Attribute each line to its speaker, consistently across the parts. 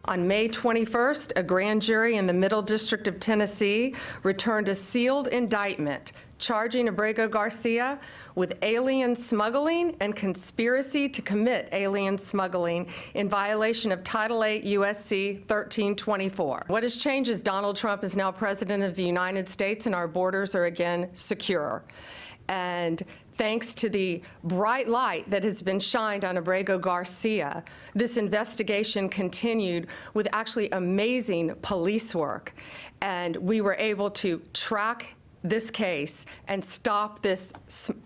Speaker 1: On May 21st, a grand jury in the Middle District of Tennessee returned a sealed indictment charging Abrego Garcia with alien smuggling and conspiracy to commit alien smuggling in violation of Title 8 U.S.C. 1324. What has changed is Donald Trump is now President of the United States and our borders are again secure. And thanks to the bright light that has been shined on Abrego Garcia, this investigation continued with actually amazing police work. And we were able to track this case and stop this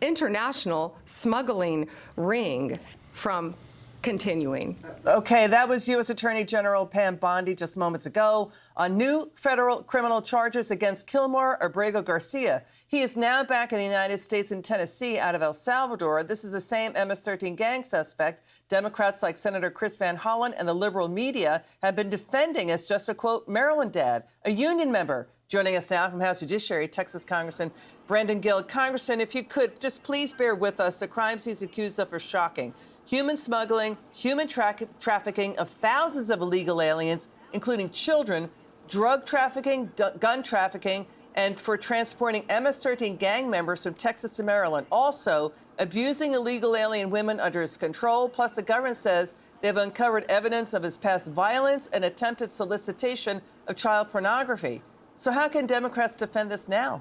Speaker 1: international smuggling ring from continuing.
Speaker 2: Okay, that was U.S. Attorney General Pam Bondi just moments ago on new federal criminal charges against Kilmar Abrego Garcia. He is now back in the United States in Tennessee out of El Salvador. This is the same MS-13 gang suspect Democrats like Senator Chris Van Hollen and the liberal media have been defending as just a, quote, Maryland dad, a union member. Joining us now from House Judiciary, Texas Congressman Brandon Gill. Congressman, if you could, just please bear with us. The crimes he's accused of are shocking. Human smuggling, human trafficking of thousands of illegal aliens, including children, drug trafficking, gun trafficking, and for transporting MS-13 gang members from Texas to Maryland. Also, abusing illegal alien women under his control. Plus, the government says they've uncovered evidence of his past violence and attempted solicitation of child pornography. So how can Democrats defend this now?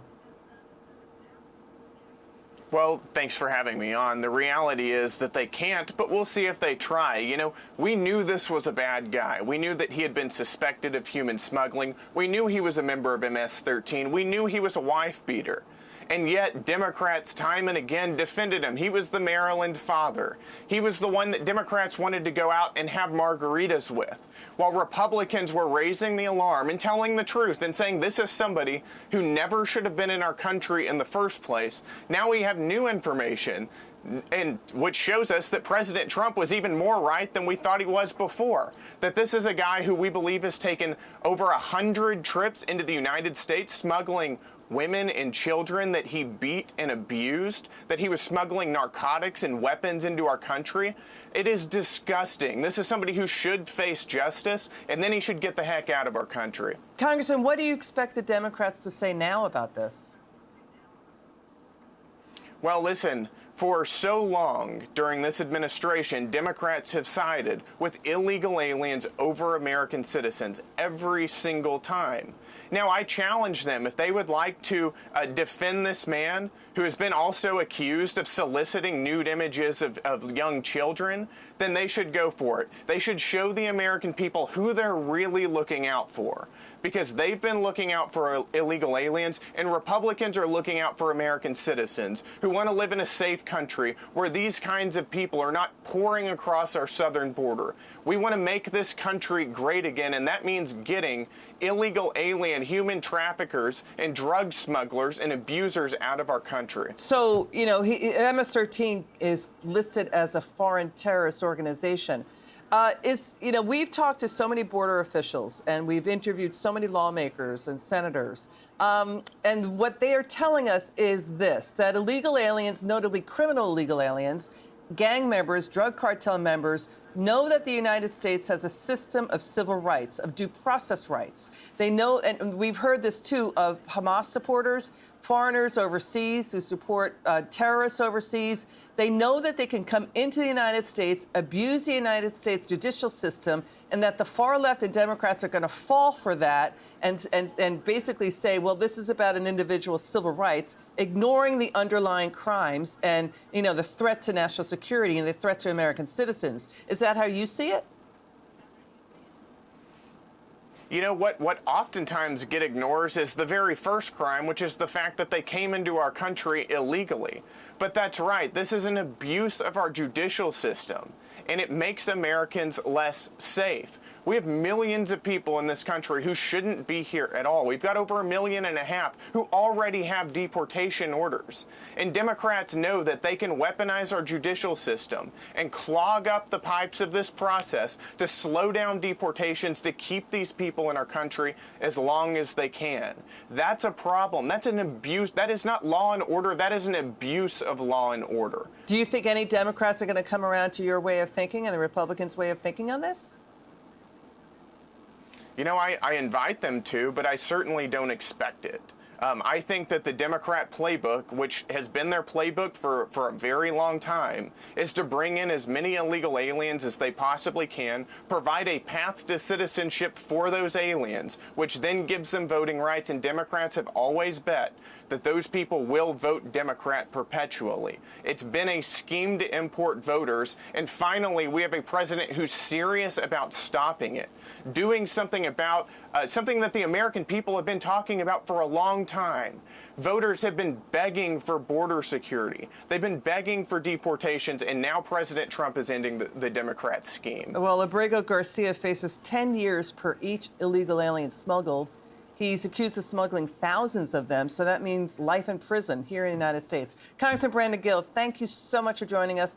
Speaker 3: Well, thanks for having me on. The reality is that they can't, but we'll see if they try. You know, we knew this was a bad guy. We knew that he had been suspected of human smuggling. We knew he was a member of MS-13. We knew he was a wife beater. And yet, Democrats time and again defended him. He was the Maryland father. He was the one that Democrats wanted to go out and have margaritas with, while Republicans were raising the alarm and telling the truth and saying this is somebody who never should have been in our country in the first place. Now we have new information, and which shows us that President Trump was even more right than we thought he was before. That this is a guy who we believe has taken over 100 trips into the United States smuggling women and children that he beat and abused, that he was smuggling narcotics and weapons into our country. It is disgusting. This is somebody who should face justice, and then he should get the heck out of our country.
Speaker 2: Congressman, what do you expect the Democrats to say now about this?
Speaker 3: Well, listen, for so long during this administration, Democrats have sided with illegal aliens over American citizens every single time. Now, I challenge them, if they would like to defend this man who has been also accused of soliciting nude images of young children, then they should go for it. They should show the American people who they're really looking out for, because they've been looking out for illegal aliens, and Republicans are looking out for American citizens who want to live in a safe country where these kinds of people are not pouring across our southern border. We want to make this country great again, and that means getting illegal alien human traffickers and drug smugglers and abusers out of our country.
Speaker 2: So, you know, MS-13 is listed as a foreign terrorist organization. We've talked to so many border officials and we've interviewed so many lawmakers and senators. And what they are telling us is this, that illegal aliens, notably criminal illegal aliens, gang members, drug cartel members, know that the United States has a system of civil rights, of due process rights. They know, and we've heard this too, of Hamas supporters, foreigners overseas who support terrorists overseas. They know that they can come into the United States, abuse the United States judicial system, and that the far left and Democrats are going to fall for that and basically say, well, this is about an individual's civil rights, ignoring the underlying crimes and, you know, the threat to national security and the threat to American citizens. Is that how you see it?
Speaker 3: You know, what oftentimes get ignored is the very first crime, which is the fact that they came into our country illegally. But that's right. This is an abuse of our judicial system, and it makes Americans less safe. We have millions of people in this country who shouldn't be here at all. We've got over 1.5 million who already have deportation orders. And Democrats know that they can weaponize our judicial system and clog up the pipes of this process to slow down deportations, to keep these people in our country as long as they can. That's a problem. That's an abuse. That is not law and order. That is an abuse of law and order.
Speaker 2: Do you think any Democrats are going to come around to your way of thinking and the Republicans' way of thinking on this?
Speaker 3: You know, I invite them to, but I certainly don't expect it. I think that the Democrat playbook, which has been their playbook for a very long time, is to bring in as many illegal aliens as they possibly can, provide a path to citizenship for those aliens, which then gives them voting rights, and Democrats have always bet that those people will vote Democrat perpetually. It's been a scheme to import voters, and finally we have a president who's serious about stopping it, doing something about something that the American people have been talking about for a long time. Voters have been begging for border security. They've been begging for deportations, and now President Trump is ending the Democrat scheme.
Speaker 2: Well, Abrego Garcia faces 10 years per each illegal alien smuggled. He's accused of smuggling thousands of them, so that means life in prison here in the United States. Congressman Brandon Gill, thank you so much for joining us.